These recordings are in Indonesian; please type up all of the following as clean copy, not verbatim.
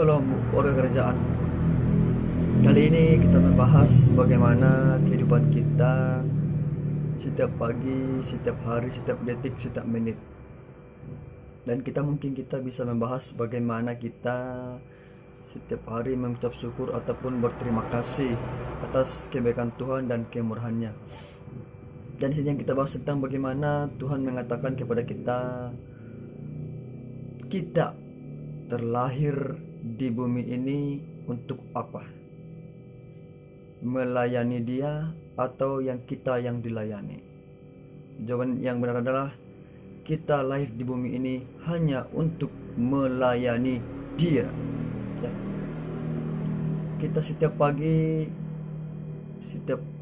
Salam warga kerajaan. Kali ini kita membahas bagaimana kehidupan kita setiap pagi, setiap hari, setiap detik, setiap menit. Dan kita bisa membahas bagaimana kita setiap hari mengucap syukur ataupun berterima kasih atas kebaikan Tuhan dan kemurahannya. Dan di sini yang kita bahas tentang bagaimana Tuhan mengatakan kepada kita terlahir di bumi ini untuk apa? Melayani Dia atau kita yang dilayani? Jawaban yang benar adalah kita lahir di bumi ini hanya untuk melayani Dia. Ya. Kita setiap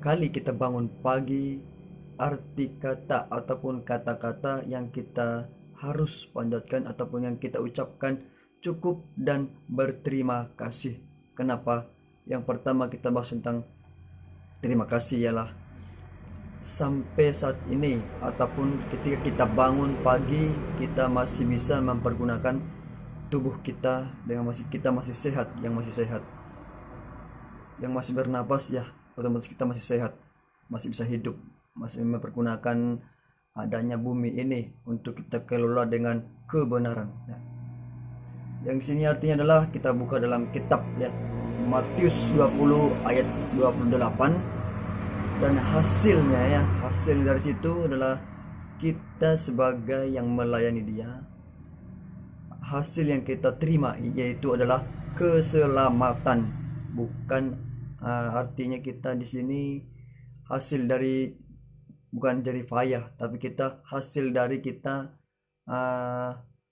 kali kita bangun pagi, arti kata ataupun kata-kata yang kita harus panjatkan ataupun yang kita ucapkan cukup dan berterima kasih. Kenapa? Yang pertama kita bahas tentang terima kasih ialah sampai saat ini ataupun ketika kita bangun pagi kita masih bisa mempergunakan tubuh kita dengan kita masih sehat, yang masih bernapas, ya otomatis kita masih sehat, masih bisa hidup, masih mempergunakan adanya bumi ini untuk kita kelola dengan kebenaran. Ya. Yang di sini artinya adalah kita buka dalam kitab Matius 20 ayat 28, dan hasil dari situ adalah kita sebagai yang melayani Dia, hasil yang kita terima yaitu adalah keselamatan. Bukan artinya kita di sini hasil dari bukan jerih payah, tapi kita hasil dari kita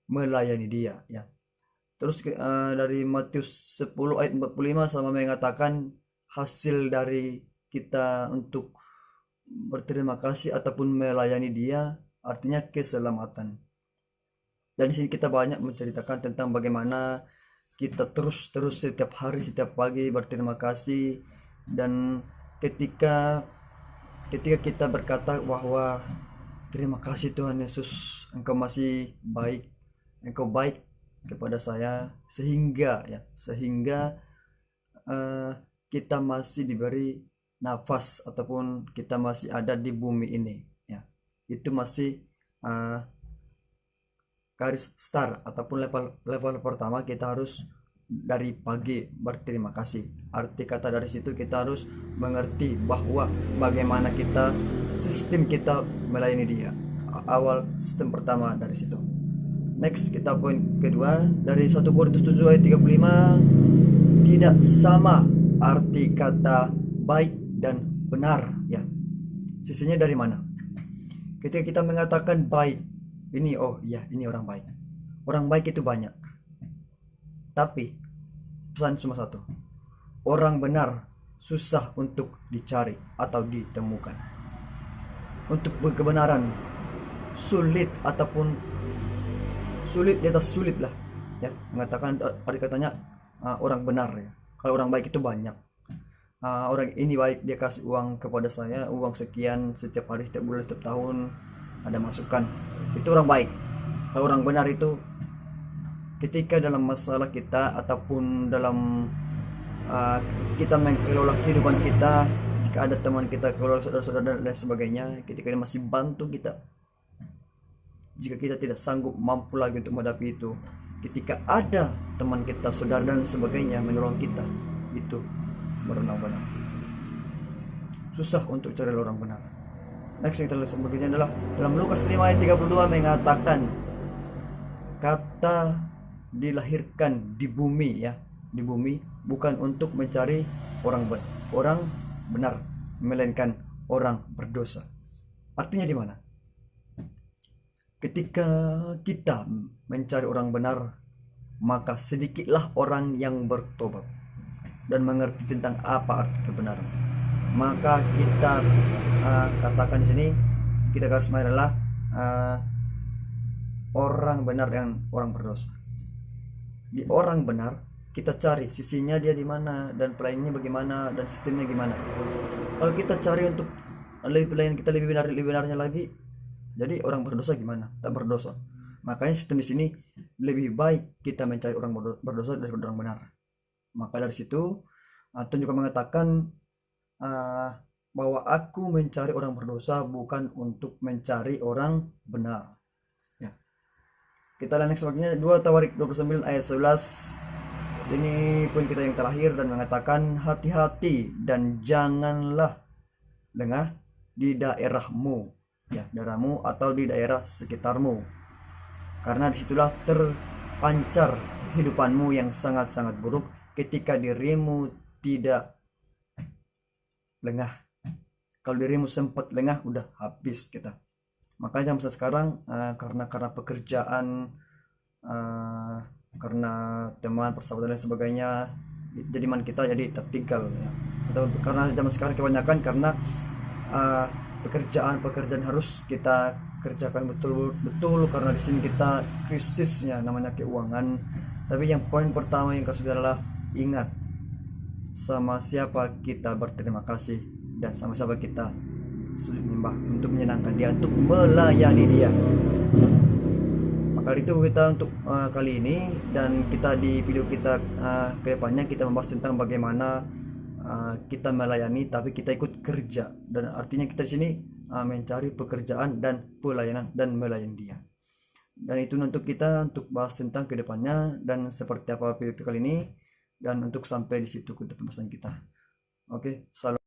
melayani Dia, ya. Terus dari Matius 10 ayat 45 sama mengatakan hasil dari kita untuk berterima kasih ataupun melayani Dia artinya keselamatan. Dan di sini kita banyak menceritakan tentang bagaimana kita terus setiap hari, setiap pagi berterima kasih. Dan ketika kita berkata bahwa terima kasih Tuhan Yesus, Engkau masih baik, Engkau baik kepada saya, sehingga kita masih diberi nafas ataupun kita masih ada di bumi ini, ya. Itu masih garis start ataupun level pertama. Kita harus dari pagi berterima kasih. Arti kata dari situ kita harus mengerti bahwa bagaimana sistem kita melayani Dia. Awal sistem pertama dari situ. Next, kita poin kedua dari 1 Korintus 7 ayat 35. Tidak sama arti kata baik dan benar, ya. Sisinya dari mana? Ketika kita mengatakan baik, ini orang baik. Orang baik itu banyak. Tapi pesan cuma satu. Orang benar susah untuk dicari atau ditemukan. Untuk kebenaran sulit ataupun sulit di atas sulit lah, ya. Mengatakan arti katanya orang benar, ya. Kalau orang baik itu banyak. Orang ini baik, dia kasih uang kepada saya, uang sekian setiap hari, setiap bulan, setiap tahun ada masukan. Itu orang baik. Kalau orang benar itu ketika dalam masalah kita ataupun dalam kita mengelola kehidupan kita, jika ada teman kita, keluarga, saudara-saudara dan lain sebagainya, ketika dia masih bantu kita, jika kita tidak sanggup mampu lagi untuk menghadapi itu, ketika ada teman kita, saudara dan sebagainya menolong kita, itu benar-benar susah untuk cari orang benar. Next yang terlihat sebagainya adalah dalam Lukas 5 ayat 32 mengatakan kata dilahirkan di bumi, ya, di bumi bukan untuk mencari orang benar, melainkan orang berdosa. Artinya di mana? Ketika kita mencari orang benar, maka sedikitlah orang yang bertobat dan mengerti tentang apa arti kebenaran. Maka kita katakan di sini, kita garis bawahi adalah orang benar dan orang berdosa. Di orang benar kita cari sisinya dia di mana dan pelayanannya bagaimana dan sistemnya gimana. Kalau kita cari untuk pelayanan kita lebih benarnya lagi, jadi orang berdosa gimana? Tak berdosa. Makanya sistem di sini lebih baik kita mencari orang berdosa daripada orang benar. Maka dari situ Tuhan juga mengatakan bahwa aku mencari orang berdosa bukan untuk mencari orang benar. Ya. Kita lihat sebagainya 2 Tawarik 29 ayat 11. Ini pun kita yang terakhir dan mengatakan hati-hati dan janganlah lengah di daerahmu, ya, daerahmu atau di daerah sekitarmu, karena disitulah terpancar kehidupanmu yang sangat-sangat buruk ketika dirimu tidak lengah. Kalau dirimu sempat lengah, udah habis kita. Makanya masa sekarang karena pekerjaan, karena teman, persahabatan dan sebagainya, jadi man kita jadi tertinggal, ya. Atau karena zaman sekarang kebanyakan karena pekerjaan harus kita kerjakan betul-betul karena di sini kita krisisnya namanya keuangan. Tapi yang poin pertama yang harus adalah ingat sama siapa kita berterima kasih dan sama siapa kita sujud menyembah untuk menyenangkan dia, untuk melayani dia. Maka itu kita untuk kali ini, dan kita di video kita ke depannya kita membahas tentang bagaimana kita melayani tapi kita ikut kerja, dan artinya kita di sini mencari pekerjaan dan pelayanan dan melayani dia. Dan itu untuk kita untuk bahas tentang ke depannya dan seperti apa video kali ini, dan untuk sampai di situ untuk pembahasan kita. Oke, salam.